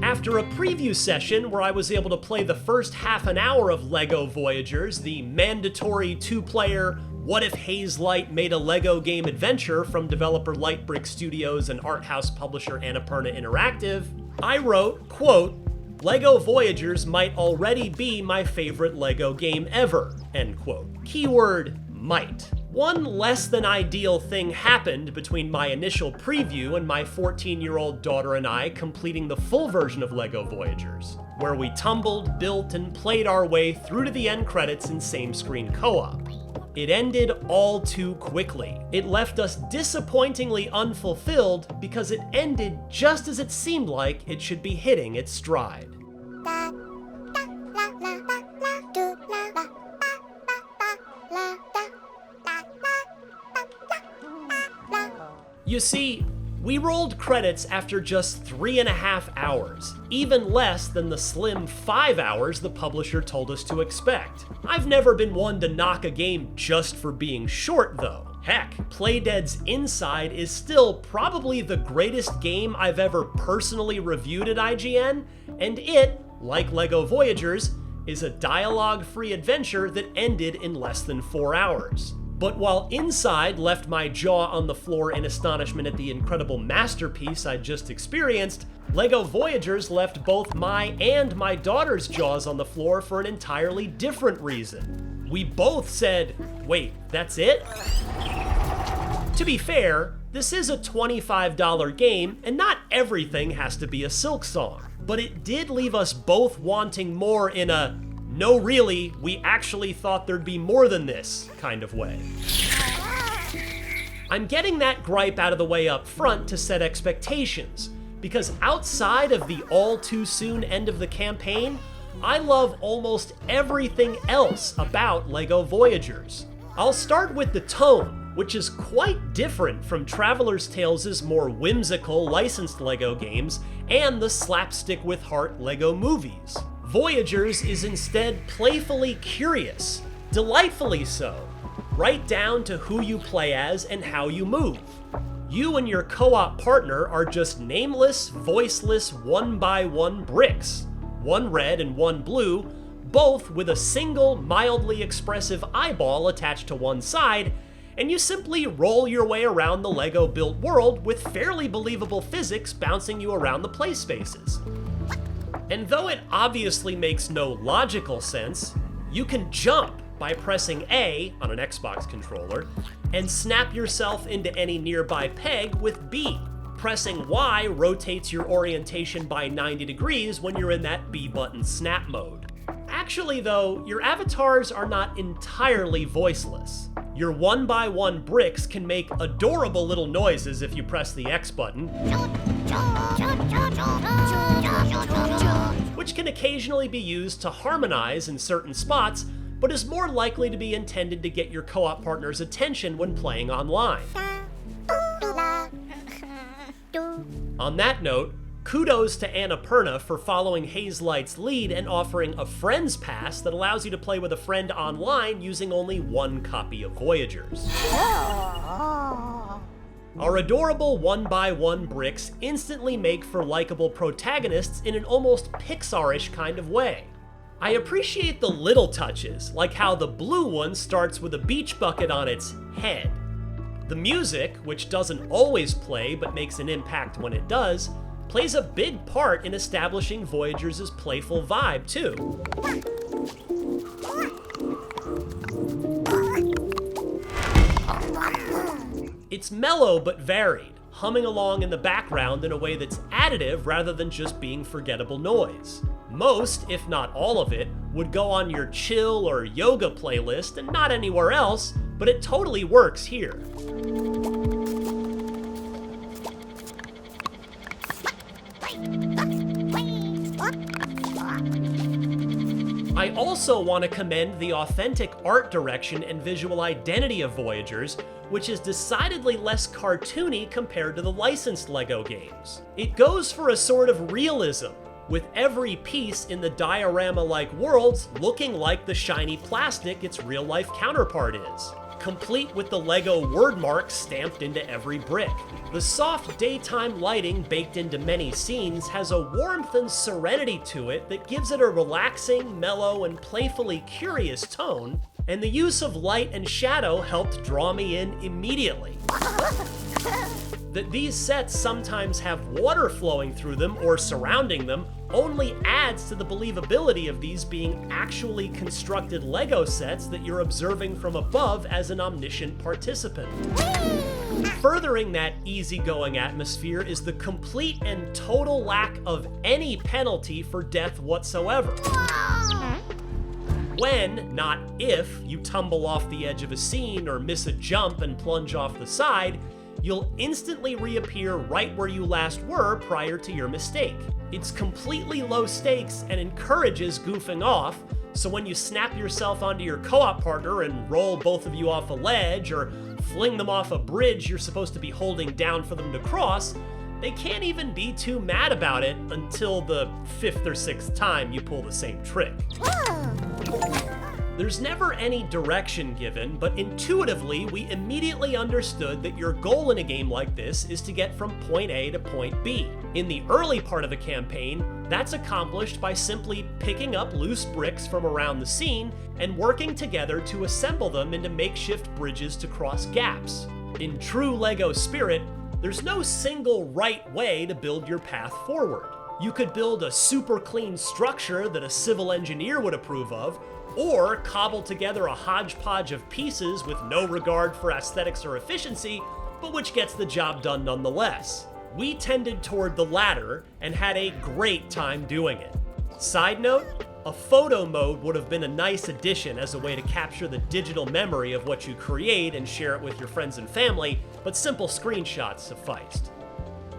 After a preview session where I was able to play the first half an hour of LEGO Voyagers, the mandatory two-player What If Haze Light Made a LEGO Game adventure from developer Lightbrick Studios and art house publisher Annapurna Interactive, I wrote, quote, "LEGO Voyagers might already be my favorite LEGO game ever," end quote. Keyword might. One less than ideal thing happened between my initial preview and my 14-year-old daughter and I completing the full version of LEGO Voyagers, where we tumbled, built, and played our way through to the end credits in same-screen co-op. It ended all too quickly. It left us disappointingly unfulfilled because it ended just as it seemed like it should be hitting its stride. You see, we rolled credits after just 3.5 hours, even less than the slim 5 hours the publisher told us to expect. I've never been one to knock a game just for being short, though. Heck, Playdead's Inside is still probably the greatest game I've ever personally reviewed at IGN, and it, like LEGO Voyagers, is a dialogue-free adventure that ended in less than 4 hours. But while Inside left my jaw on the floor in astonishment at the incredible masterpiece I'd just experienced, LEGO Voyagers left both my and my daughter's jaws on the floor for an entirely different reason. We both said, "Wait, that's it?" To be fair, this is a $25 game, and not everything has to be a Silk Song, but it did leave us both wanting more in a "no really, we actually thought there'd be more than this" kind of way. I'm getting that gripe out of the way up front to set expectations, because outside of the all too soon end of the campaign, I love almost everything else about LEGO Voyagers. I'll start with the tone, which is quite different from Traveler's Tales' more whimsical licensed LEGO games and the slapstick with heart LEGO movies. Voyagers is instead playfully curious, delightfully so, right down to who you play as and how you move. You and your co-op partner are just nameless, voiceless, one-by-one bricks, one red and one blue, both with a single, mildly expressive eyeball attached to one side, and you simply roll your way around the LEGO-built world with fairly believable physics bouncing you around the play spaces. And though it obviously makes no logical sense, you can jump by pressing A on an Xbox controller and snap yourself into any nearby peg with B. Pressing Y rotates your orientation by 90 degrees when you're in that B button snap mode. Actually though, your avatars are not entirely voiceless. Your one-by-one bricks can make adorable little noises if you press the X button, which can occasionally be used to harmonize in certain spots, but is more likely to be intended to get your co-op partner's attention when playing online. On that note, kudos to Annapurna for following Hazelight's lead and offering a Friends Pass that allows you to play with a friend online using only one copy of Voyagers. Our adorable one-by-one bricks instantly make for likable protagonists in an almost Pixar-ish kind of way. I appreciate the little touches, like how the blue one starts with a beach bucket on its head. The music, which doesn't always play but makes an impact when it does, plays a big part in establishing Voyagers' playful vibe, too. It's mellow but varied, humming along in the background in a way that's additive rather than just being forgettable noise. Most, if not all of it, would go on your chill or yoga playlist and not anywhere else, but it totally works here. I also want to commend the authentic art direction and visual identity of Voyagers, which is decidedly less cartoony compared to the licensed LEGO games. It goes for a sort of realism, with every piece in the diorama-like worlds looking like the shiny plastic its real-life counterpart is. complete with the LEGO word mark stamped into every brick. The soft daytime lighting baked into many scenes has a warmth and serenity to it that gives it a relaxing, mellow, and playfully curious tone, and the use of light and shadow helped draw me in immediately. That these sets sometimes have water flowing through them or surrounding them only adds to the believability of these being actually constructed LEGO sets that you're observing from above as an omniscient participant. Furthering that easygoing atmosphere is the complete and total lack of any penalty for death whatsoever. When, not if, you tumble off the edge of a scene or miss a jump and plunge off the side, you'll instantly reappear right where you last were prior to your mistake. It's completely low stakes and encourages goofing off, so when you snap yourself onto your co-op partner and roll both of you off a ledge or fling them off a bridge you're supposed to be holding down for them to cross, they can't even be too mad about it until the 5th or 6th time you pull the same trick. There's never any direction given, but intuitively we immediately understood that your goal in a game like this is to get from point A to point B. In the early part of the campaign, that's accomplished by simply picking up loose bricks from around the scene and working together to assemble them into makeshift bridges to cross gaps. In true LEGO spirit, there's no single right way to build your path forward. You could build a super clean structure that a civil engineer would approve of, or cobble together a hodgepodge of pieces with no regard for aesthetics or efficiency, but which gets the job done nonetheless. We tended toward the latter and had a great time doing it. Side note, a photo mode would have been a nice addition as a way to capture the digital memory of what you create and share it with your friends and family, but simple screenshots sufficed.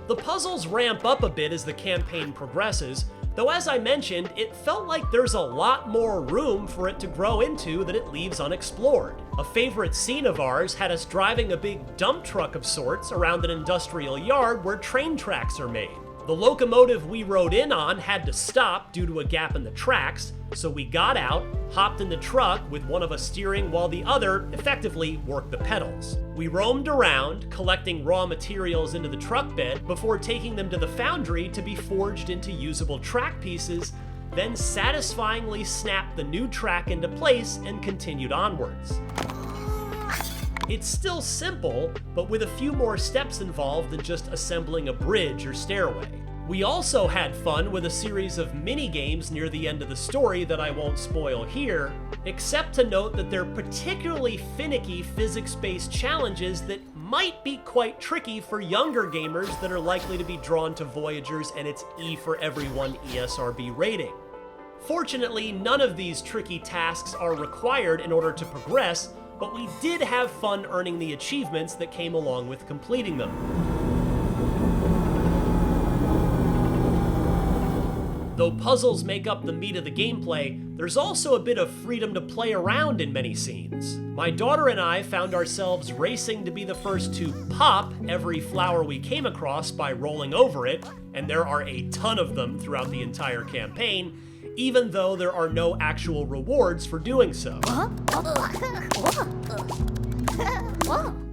The puzzles ramp up a bit as the campaign progresses, though as I mentioned, it felt like there's a lot more room for it to grow into that it leaves unexplored. A favorite scene of ours had us driving a big dump truck of sorts around an industrial yard where train tracks are made. The locomotive we rode in on had to stop due to a gap in the tracks, so we got out, hopped in the truck with one of us steering while the other effectively worked the pedals. We roamed around, collecting raw materials into the truck bed before taking them to the foundry to be forged into usable track pieces, then satisfyingly snapped the new track into place and continued onwards. It's still simple, but with a few more steps involved than just assembling a bridge or stairway. We also had fun with a series of mini-games near the end of the story that I won't spoil here, except to note that they're particularly finicky physics-based challenges that might be quite tricky for younger gamers that are likely to be drawn to Voyagers and its E for Everyone ESRB rating. Fortunately, none of these tricky tasks are required in order to progress, but we did have fun earning the achievements that came along with completing them. Though puzzles make up the meat of the gameplay, there's also a bit of freedom to play around in many scenes. My daughter and I found ourselves racing to be the first to pop every flower we came across by rolling over it, and there are a ton of them throughout the entire campaign, even though there are no actual rewards for doing so.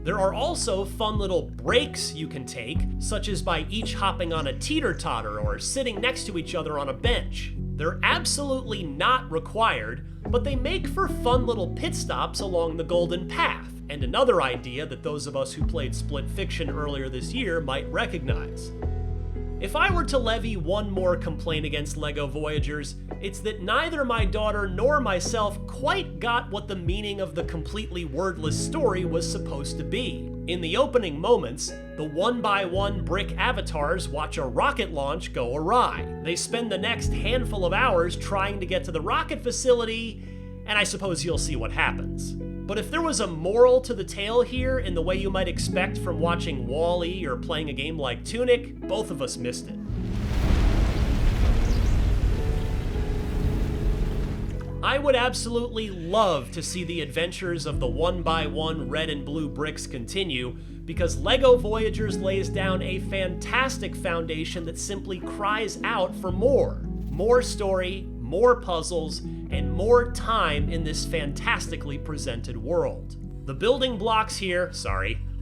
There are also fun little breaks you can take, such as by each hopping on a teeter-totter or sitting next to each other on a bench. They're absolutely not required, but they make for fun little pit stops along the golden path, and another idea that those of us who played Split Fiction earlier this year might recognize. If I were to levy one more complaint against LEGO Voyagers, it's that neither my daughter nor myself quite got what the meaning of the completely wordless story was supposed to be. In the opening moments, the one-by-one brick avatars watch a rocket launch go awry. They spend the next handful of hours trying to get to the rocket facility, and I suppose you'll see what happens. But if there was a moral to the tale here in the way you might expect from watching Wall-E or playing a game like Tunic, both of us missed it. I would absolutely love to see the adventures of the one-by-one red and blue bricks continue, because LEGO Voyagers lays down a fantastic foundation that simply cries out for more. More story, more puzzles, and more time in this fantastically presented world. The building blocks here,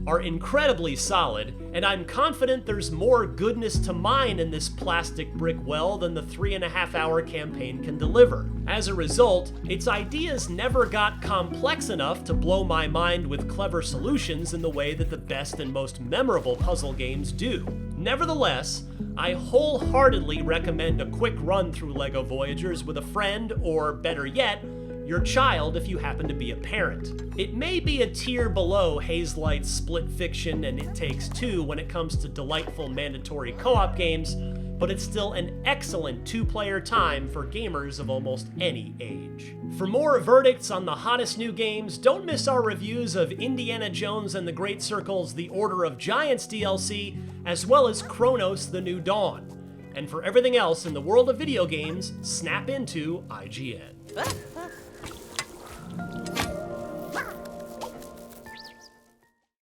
are incredibly solid, and I'm confident there's more goodness to mine in this plastic brick well than the 3.5-hour campaign can deliver. As a result, its ideas never got complex enough to blow my mind with clever solutions in the way that the best and most memorable puzzle games do. Nevertheless, I wholeheartedly recommend a quick run through LEGO Voyagers with a friend, or better yet, your child if you happen to be a parent. It may be a tier below Hazelight's Split Fiction and It Takes Two when it comes to delightful mandatory co-op games, but it's still an excellent 2-player time for gamers of almost any age. For more verdicts on the hottest new games, don't miss our reviews of Indiana Jones and the Great Circle's The Order of Giants DLC, as well as Chronos: The New Dawn. And for everything else in the world of video games, snap into IGN.